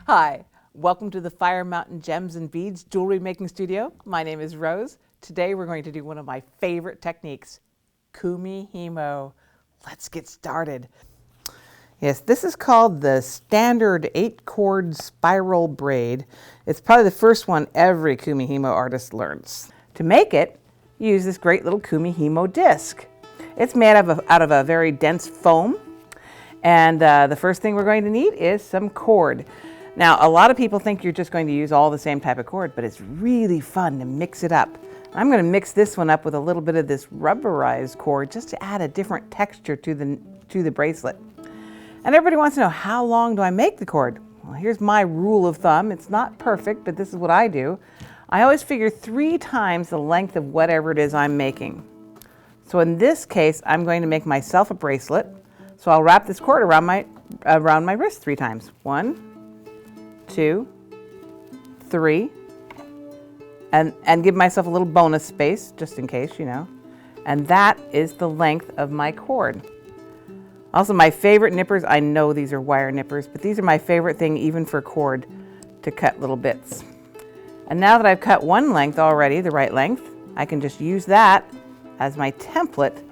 Hi, welcome to the Fire Mountain Gems and Beads jewelry making studio. My name is Rose. Today we're going to do one of my favorite techniques, Kumihimo. Let's get started. Yes, this is called the standard 8-cord spiral braid. It's probably the first one every Kumihimo artist learns. To make it, use this great little Kumihimo disc. It's made out of a very dense foam. And the first thing we're going to need is some cord. Now, a lot of people think you're just going to use all the same type of cord, but it's really fun to mix it up. I'm going to mix this one up with a little bit of this rubberized cord just to add a different texture to the bracelet. And everybody wants to know, how long do I make the cord? Well, here's my rule of thumb. It's not perfect, but this is what I do. I always figure 3 times the length of whatever it is I'm making. So in this case, I'm going to make myself a bracelet. So I'll wrap this cord around my wrist 3 times. 1, 2, 3, and give myself a little bonus space just in case, you know. And that is the length of my cord. Also, my favorite nippers, I know these are wire nippers, but these are my favorite thing even for cord to cut little bits. And now that I've cut one length already, the right length, I can just use that as my template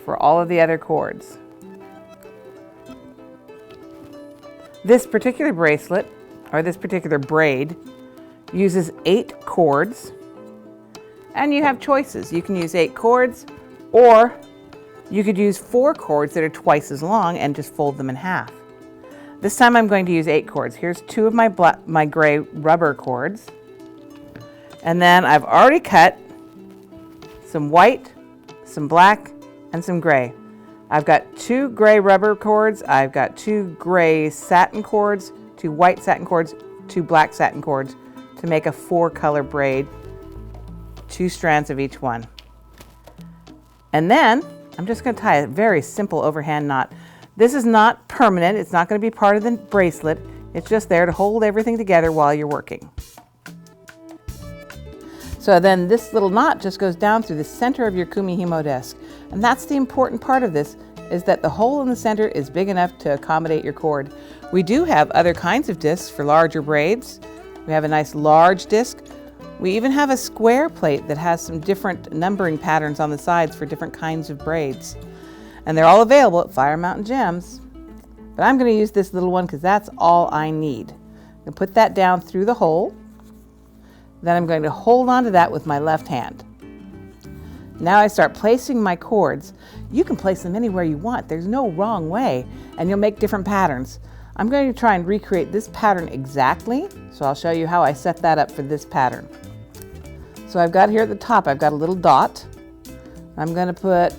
for all of the other cords. This particular bracelet, or this particular braid, uses 8 cords, and you have choices. You can use 8 cords, or you could use 4 cords that are twice as long and just fold them in half. This time I'm going to use 8 cords. Here's 2 of my gray rubber cords, and then I've already cut some white, some black, and some gray. I've got 2 gray rubber cords, I've got 2 gray satin cords, 2 white satin cords, 2 black satin cords to make a 4-color braid, 2 strands of each one. And then I'm just going to tie a very simple overhand knot. This is not permanent, it's not going to be part of the bracelet, it's just there to hold everything together while you're working. So then this little knot just goes down through the center of your Kumihimo disc. And that's the important part of this, is that the hole in the center is big enough to accommodate your cord. We do have other kinds of discs for larger braids. We have a nice large disc. We even have a square plate that has some different numbering patterns on the sides for different kinds of braids. And they're all available at Fire Mountain Gems. But I'm going to use this little one because that's all I need. I'm going to put that down through the hole. Then I'm going to hold on to that with my left hand. Now I start placing my cords. You can place them anywhere you want. There's no wrong way, and you'll make different patterns. I'm going to try and recreate this pattern exactly, so I'll show you how I set that up for this pattern. So I've got here at the top, I've got a little dot. I'm going to put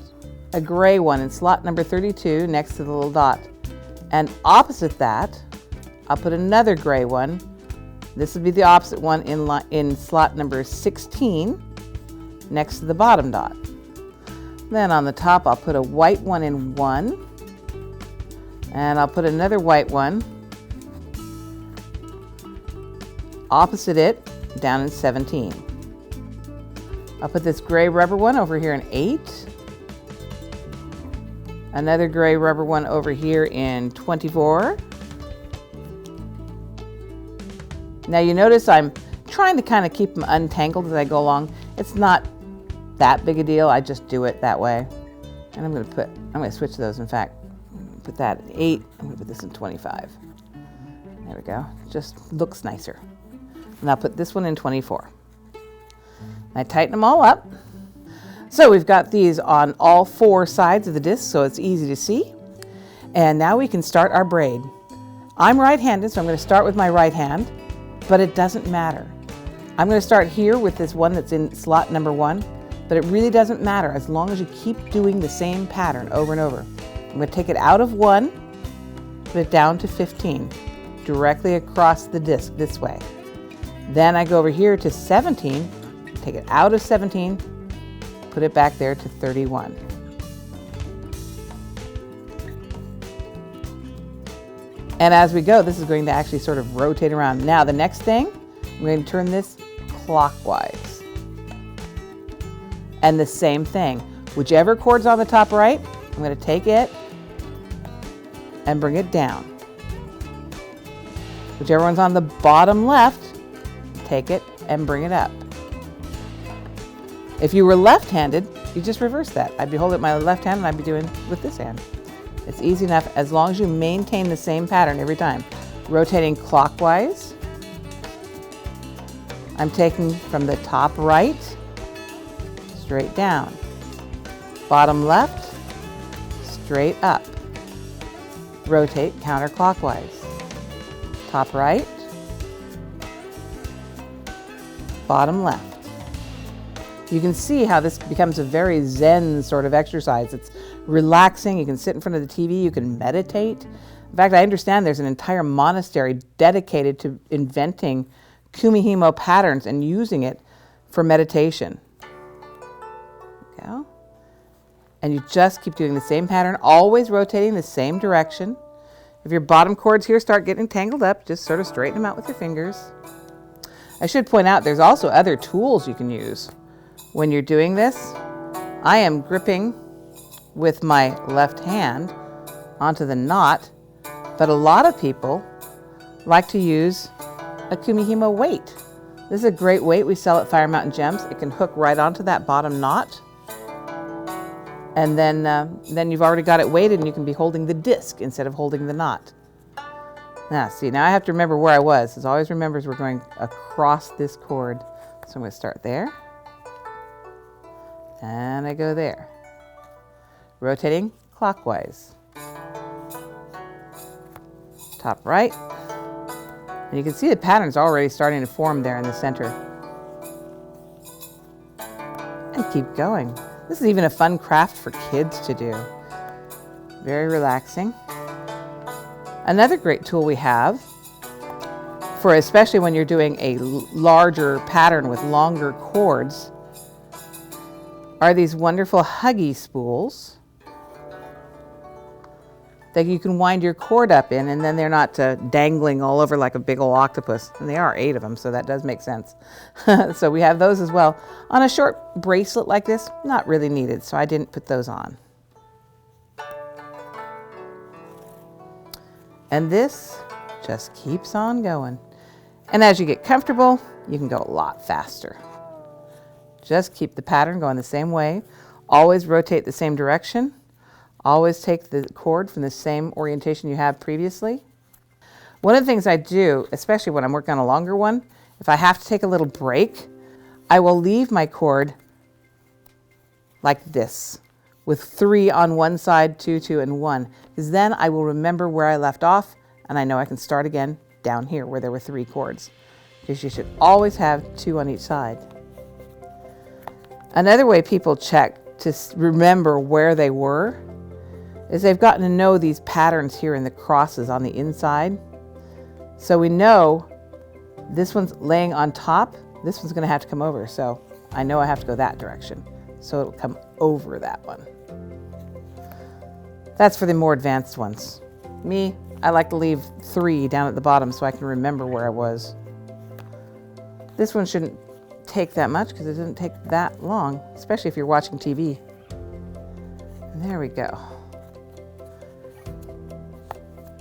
a gray one in slot number 32 next to the little dot. And opposite that, I'll put another gray one. This would be the opposite one in slot number 16 next to the bottom dot. Then on the top I'll put a white one in 1, and I'll put another white one opposite it down in 17. I'll put this gray rubber one over here in 8, another gray rubber one over here in 24. Now you notice I'm trying to kind of keep them untangled as I go along. It's not that big a deal, I just do it that way. And I'm going to switch those, in fact. Put that at 8, I'm going to put this in 25. There we go, just looks nicer. And I'll put this one in 24. I tighten them all up. So we've got these on all 4 sides of the disc, so it's easy to see. And now we can start our braid. I'm right-handed, so I'm going to start with my right hand. But it doesn't matter. I'm going to start here with this one that's in slot number 1, but it really doesn't matter as long as you keep doing the same pattern over and over. I'm going to take it out of 1, put it down to 15, directly across the disc this way. Then I go over here to 17, take it out of 17, put it back there to 31. And as we go, this is going to actually sort of rotate around. Now the next thing, I'm going to turn this clockwise. And the same thing. Whichever cord's on the top right, I'm going to take it and bring it down. Whichever one's on the bottom left, take it and bring it up. If you were left-handed, you just reverse that. I'd be holding it with my left hand and I'd be doing with this hand. It's easy enough as long as you maintain the same pattern every time. Rotating clockwise. I'm taking from the top right, straight down. Bottom left, straight up. Rotate counterclockwise. Top right, bottom left. You can see how this becomes a very zen sort of exercise. It's relaxing. You can sit in front of the TV. You can meditate. In fact, I understand there's an entire monastery dedicated to inventing Kumihimo patterns and using it for meditation. Go. And you just keep doing the same pattern, always rotating the same direction. If your bottom cords here start getting tangled up, just sort of straighten them out with your fingers. I should point out there's also other tools you can use when you're doing this. I am gripping with my left hand onto the knot, but a lot of people like to use a Kumihimo weight. This is a great weight we sell at Fire Mountain Gems. It can hook right onto that bottom knot. And then you've already got it weighted and you can be holding the disc instead of holding the knot. Now, see, now I have to remember where I was. As always remembers we're going across this cord. So I'm going to start there. And I go there. Rotating clockwise. Top right. And you can see the pattern's already starting to form there in the center. And keep going. This is even a fun craft for kids to do. Very relaxing. Another great tool we have, for especially when you're doing a larger pattern with longer cords, are these wonderful huggy spools that you can wind your cord up in, and then they're not dangling all over like a big old octopus. And there are 8 of them, so that does make sense. So we have those as well. On a short bracelet like this, not really needed, so I didn't put those on. And this just keeps on going. And as you get comfortable, you can go a lot faster. Just keep the pattern going the same way. Always rotate the same direction. Always take the cord from the same orientation you have previously. One of the things I do, especially when I'm working on a longer one, if I have to take a little break, I will leave my cord like this, with 3 on one side, 2, 2, and 1, because then I will remember where I left off, and I know I can start again down here where there were 3 cords, because you should always have 2 on each side. Another way people check to remember where they were is they've gotten to know these patterns here in the crosses on the inside. So we know this one's laying on top, this one's going to have to come over, so I know I have to go that direction. So it'll come over that one. That's for the more advanced ones. Me, I like to leave 3 down at the bottom so I can remember where I was. This one shouldn't take that much because it doesn't take that long, especially if you're watching TV. And there we go.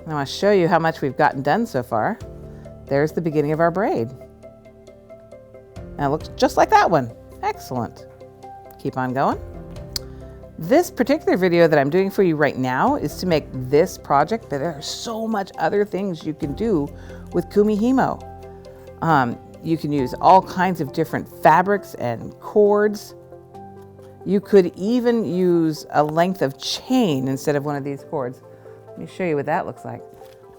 I want to show you how much we've gotten done so far. There's the beginning of our braid. Now it looks just like that one. Excellent. Keep on going. This particular video that I'm doing for you right now is to make this project, but there are so much other things you can do with Kumihimo. You can use all kinds of different fabrics and cords. You could even use a length of chain instead of one of these cords. Let me show you what that looks like.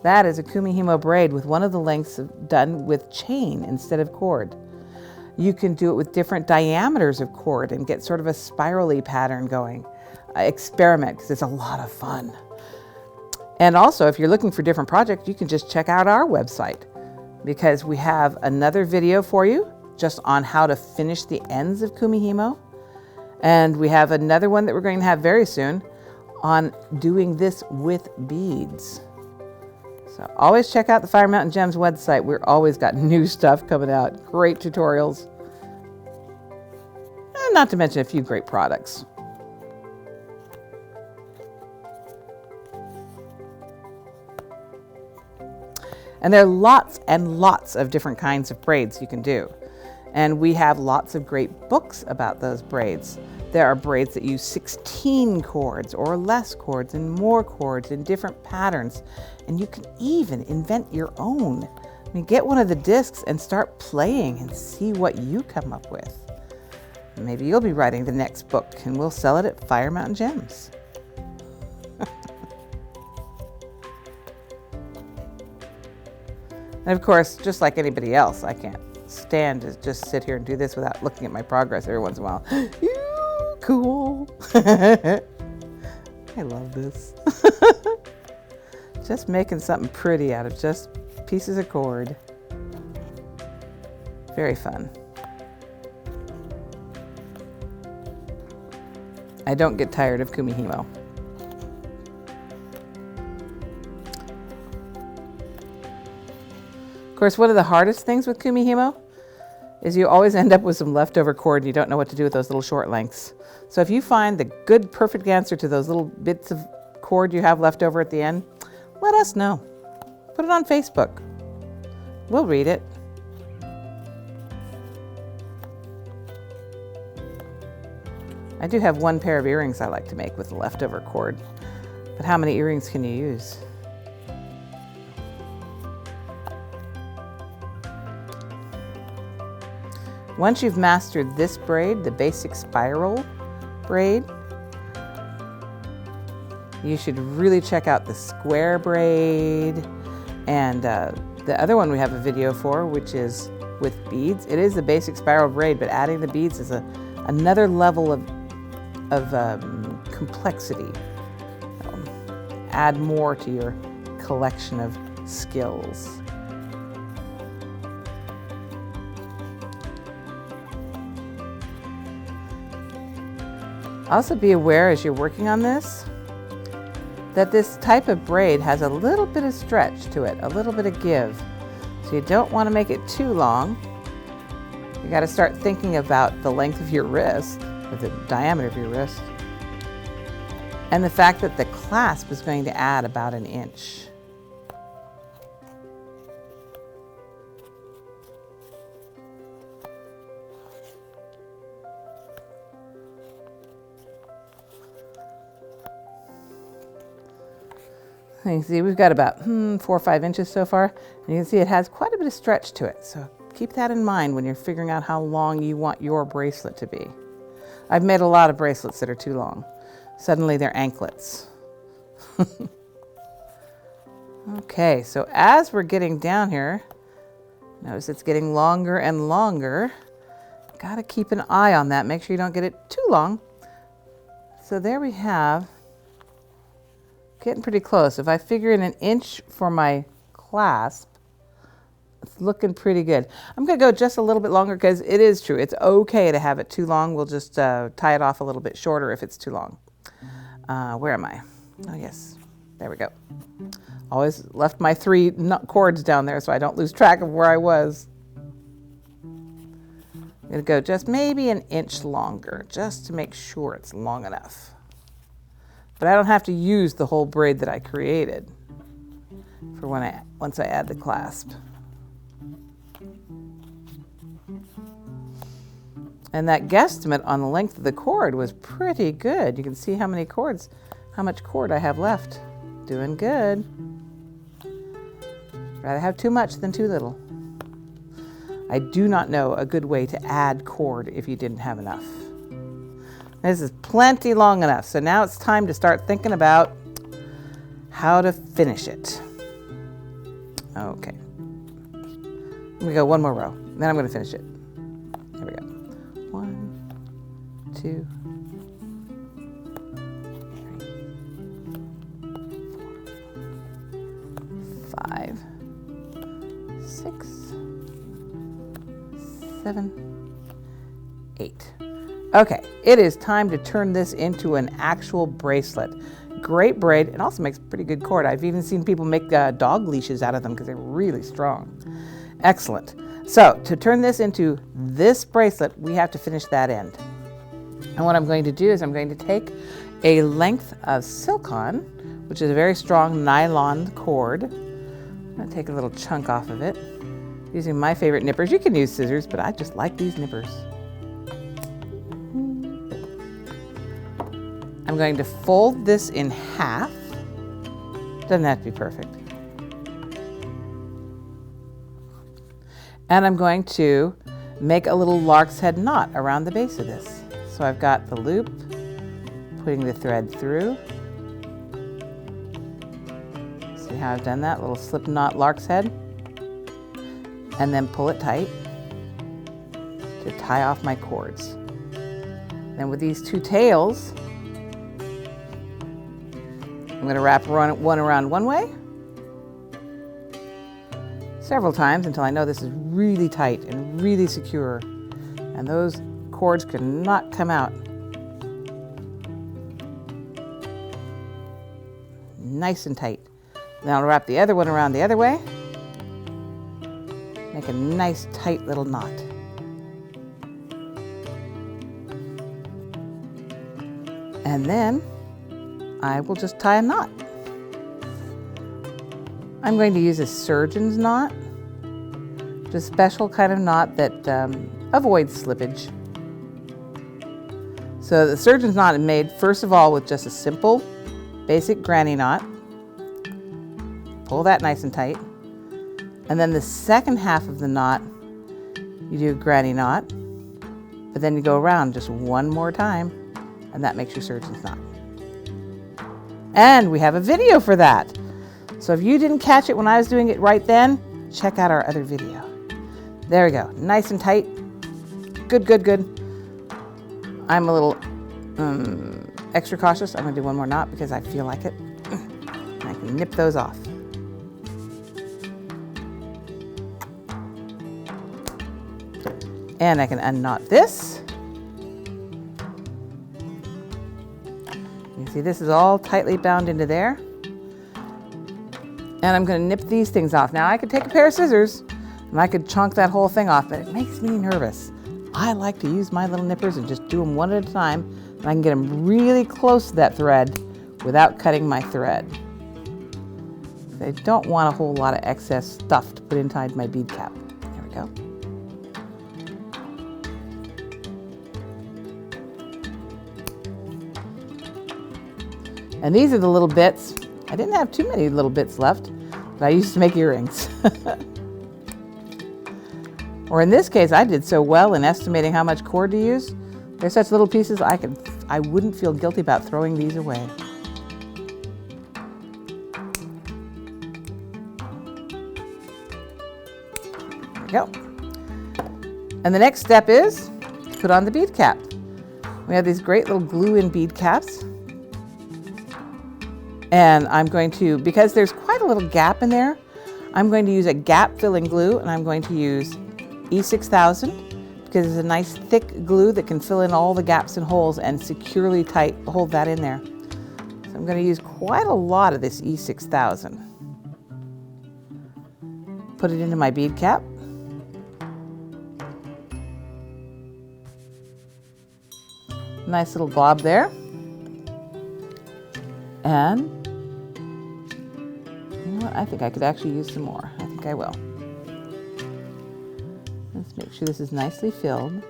That is a Kumihimo braid with one of the lengths done with chain instead of cord. You can do it with different diameters of cord and get sort of a spirally pattern going. Experiment, because it's a lot of fun. And also, if you're looking for different projects, you can just check out our website, because we have another video for you just on how to finish the ends of Kumihimo. And we have another one that we're going to have very soon on doing this with beads. So always check out the Fire Mountain Gems website. We're always got new stuff coming out, great tutorials, and not to mention a few great products. And there are lots and lots of different kinds of braids you can do. And we have lots of great books about those braids. There are braids that use 16 cords or less cords and more cords in different patterns. And you can even invent your own. I mean, get one of the discs and start playing and see what you come up with. Maybe you'll be writing the next book and we'll sell it at Fire Mountain Gems. And of course, just like anybody else, I can't stand to just sit here and do this without looking at my progress every once in a while. Ew, cool. I love this. Just making something pretty out of just pieces of cord. Very fun. I don't get tired of Kumihimo. Of course, one of the hardest things with Kumihimo is you always end up with some leftover cord and you don't know what to do with those little short lengths. So if you find the good, perfect answer to those little bits of cord you have left over at the end, let us know. Put it on Facebook. We'll read it. I do have one pair of earrings I like to make with the leftover cord, but how many earrings can you use? Once you've mastered this braid, the basic spiral braid, you should really check out the square braid and the other one we have a video for, which is with beads. It is the basic spiral braid, but adding the beads is another level of complexity. Add more to your collection of skills. Also be aware as you're working on this that this type of braid has a little bit of stretch to it, a little bit of give. So you don't want to make it too long. You got to start thinking about the length of your wrist, or the diameter of your wrist, and the fact that the clasp is going to add about 1 inch. You can see we've got about 4 or 5 inches so far. And you can see it has quite a bit of stretch to it. So keep that in mind when you're figuring out how long you want your bracelet to be. I've made a lot of bracelets that are too long. Suddenly they're anklets. Okay, so as we're getting down here, notice it's getting longer and longer. Got to keep an eye on that. Make sure you don't get it too long. So there we have, getting pretty close. If I figure in 1 inch for my clasp, it's looking pretty good. I'm going to go just a little bit longer because it is true. It's okay to have it too long. We'll just tie it off a little bit shorter if it's too long. Where am I? Oh, yes. There we go. Always left my 3 cords down there so I don't lose track of where I was. I'm going to go just maybe 1 inch longer just to make sure it's long enough. But I don't have to use the whole braid that I created for once I add the clasp. And that guesstimate on the length of the cord was pretty good. You can see how much cord I have left. Doing good. Rather have too much than too little. I do not know a good way to add cord if you didn't have enough. This is plenty long enough. So now it's time to start thinking about how to finish it. Okay. I'm going to go one more row. Then I'm going to finish it. There we go. 1, 2, 3, 4, 5, 6, 7, 8. Okay, it is time to turn this into an actual bracelet. Great braid. It also makes pretty good cord. I've even seen people make dog leashes out of them because they're really strong. Excellent. So to turn this into this bracelet, we have to finish that end. And what I'm going to do is I'm going to take a length of silicone, which is a very strong nylon cord, I'm going to take a little chunk off of it using my favorite nippers. You can use scissors, but I just like these nippers. I'm going to fold this in half. Doesn't have to be perfect. And I'm going to make a little lark's head knot around the base of this. So I've got the loop, putting the thread through. See how I've done that? Little slip knot lark's head. And then pull it tight to tie off my cords. Then with these two tails, I'm going to wrap one around one way several times until I know this is really tight and really secure, and those cords could not come out. Nice and tight. Then I'll wrap the other one around the other way. Make a nice tight little knot. And then I will just tie a knot. I'm going to use a surgeon's knot, just a special kind of knot that avoids slippage. So the surgeon's knot is made first of all with just a simple basic granny knot. Pull that nice and tight. And then the second half of the knot, you do a granny knot, but then you go around just one more time, and that makes your surgeon's knot. And we have a video for that. So if you didn't catch it when I was doing it right then, check out our other video. There we go, nice and tight. Good, good, good. I'm a little extra cautious. I'm gonna do one more knot because I feel like it. I can nip those off. And I can unknot this. You see this is all tightly bound into there. And I'm going to nip these things off. Now I could take a pair of scissors and I could chunk that whole thing off, but it makes me nervous. I like to use my little nippers and just do them one at a time, and I can get them really close to that thread without cutting my thread. I don't want a whole lot of excess stuff to put inside my bead cap. There we go. And these are the little bits. I didn't have too many little bits left, but I used to make earrings. Or in this case, I did so well in estimating how much cord to use. They're such little pieces, I wouldn't feel guilty about throwing these away. There we go. And the next step is to put on the bead cap. We have these great little glue-in bead caps. And I'm going to, because there's quite a little gap in there, I'm going to use a gap filling glue, and I'm going to use E6000 because it's a nice thick glue that can fill in all the gaps and holes and securely hold that in there. So I'm going to use quite a lot of this E6000. Put it into my bead cap. Nice little glob there. And you know what? I think I could actually use some more. I think I will. Let's make sure this is nicely filled.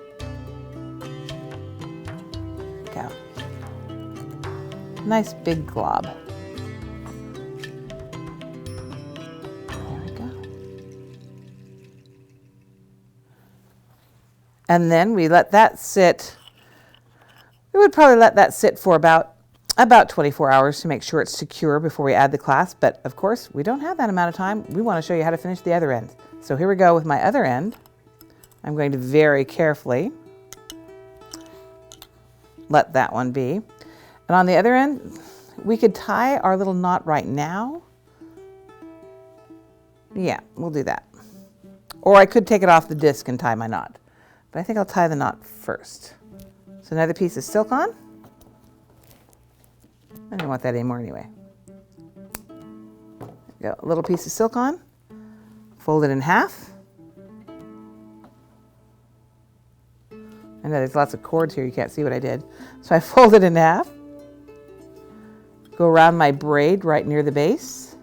Go. Nice big glob. There we go. And then we let that sit. We would probably let that sit for about 24 hours to make sure it's secure before we add the clasp, but of course we don't have that amount of time. We want to show you how to finish the other end. So here we go with my other end. I'm going to very carefully let that one be. And on the other end, we could tie our little knot right now. Yeah, we'll do that. Or I could take it off the disc and tie my knot, but I think I'll tie the knot first. So another piece of silk on. I don't want that anymore anyway. There we go, a little piece of silk on, fold it in half. I know there's lots of cords here, you can't see what I did. So I fold it in half, go around my braid right near the base,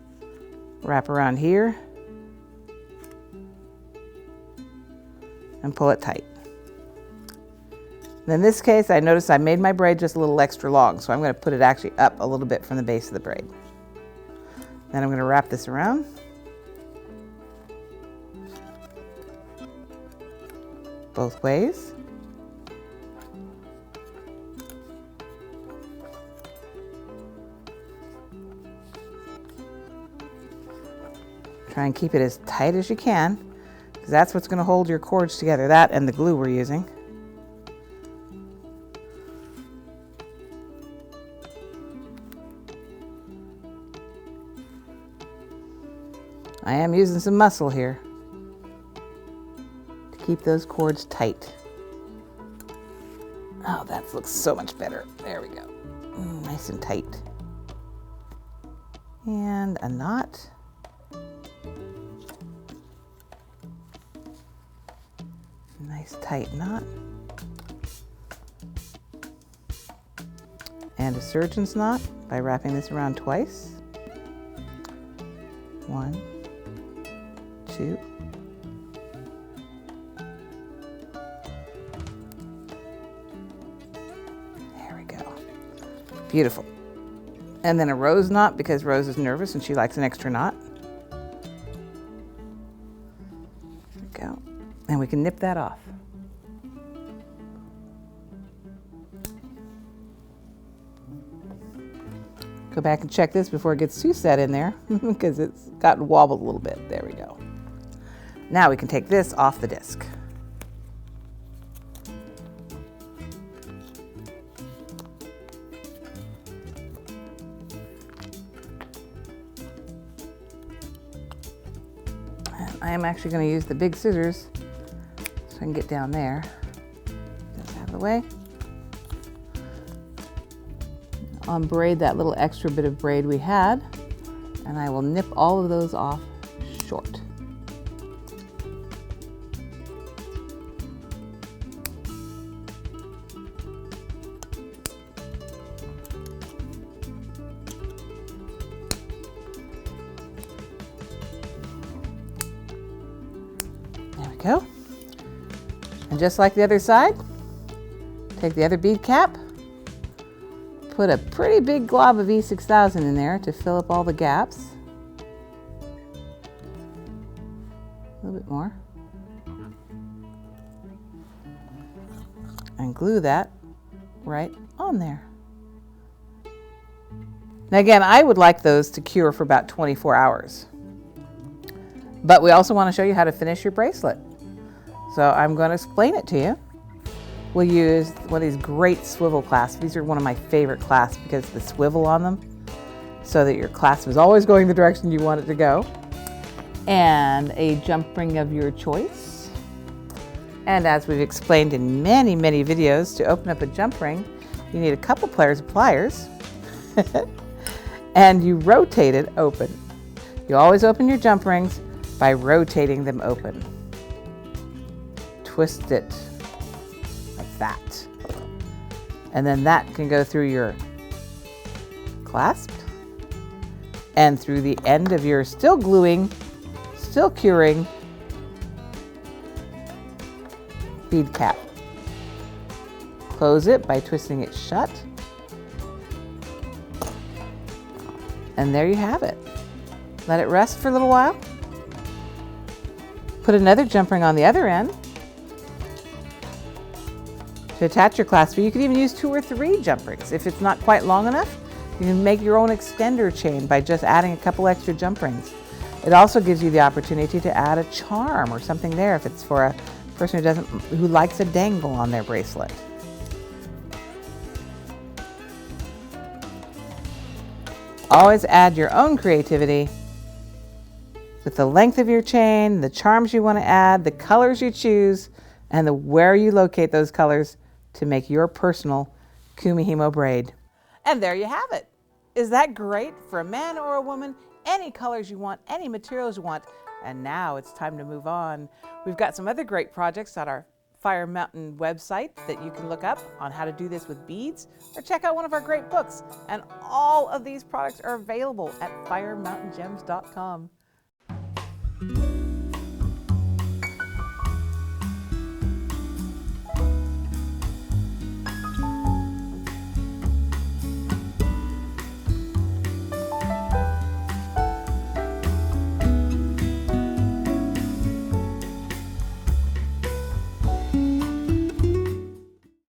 wrap around here, and pull it tight. In this case, I noticed I made my braid just a little extra long, so I'm going to put it actually up a little bit from the base of the braid. Then I'm going to wrap this around. Both ways. Try and keep it as tight as you can, because that's what's going to hold your cords together, that and the glue we're using. I am using some muscle here to keep those cords tight. Oh, that looks so much better. There we go. Nice and tight. And a knot. Nice tight knot. And a surgeon's knot by wrapping this around twice. 1, 2. There we go. Beautiful. And then a rose knot, because Rose is nervous and she likes an extra knot. There we go. And we can nip that off. Go back and check this before it gets too set in there because it's gotten wobbled a little bit. There we go. Now we can take this off the disc. And I am actually going to use the big scissors so I can get down there. Just out of the way. Unbraid that little extra bit of braid we had, and I will nip all of those off short. There we go. And just like the other side, take the other bead cap, put a pretty big glob of E6000 in there to fill up all the gaps. A little bit more. And glue that right on there. Now again, I would like those to cure for about 24 hours. But we also want to show you how to finish your bracelet. So I'm going to explain it to you. We'll use one of these great swivel clasps. These are one of my favorite clasps because of the swivel on them, so that your clasp is always going the direction you want it to go. And a jump ring of your choice. And as we've explained in many, many videos, to open up a jump ring, you need a couple pairs of pliers and you rotate it open. You always open your jump rings by rotating them open. Twist it like that. And then that can go through your clasp and through the end of your still gluing, still curing bead cap. Close it by twisting it shut. And there you have it. Let it rest for a little while. Put another jump ring on the other end to attach your clasp. You could even use 2 or 3 jump rings. If it's not quite long enough, you can make your own extender chain by just adding a couple extra jump rings. It also gives you the opportunity to add a charm or something there if it's for a person who likes a dangle on their bracelet. Always add your own creativity with the length of your chain, the charms you want to add, the colors you choose, and where you locate those colors to make your personal Kumihimo braid. And there you have it. Is that great for a man or a woman? Any colors you want, any materials you want. And now it's time to move on. We've got some other great projects on our Fire Mountain website that you can look up on how to do this with beads, or check out one of our great books. And all of these products are available at firemountaingems.com.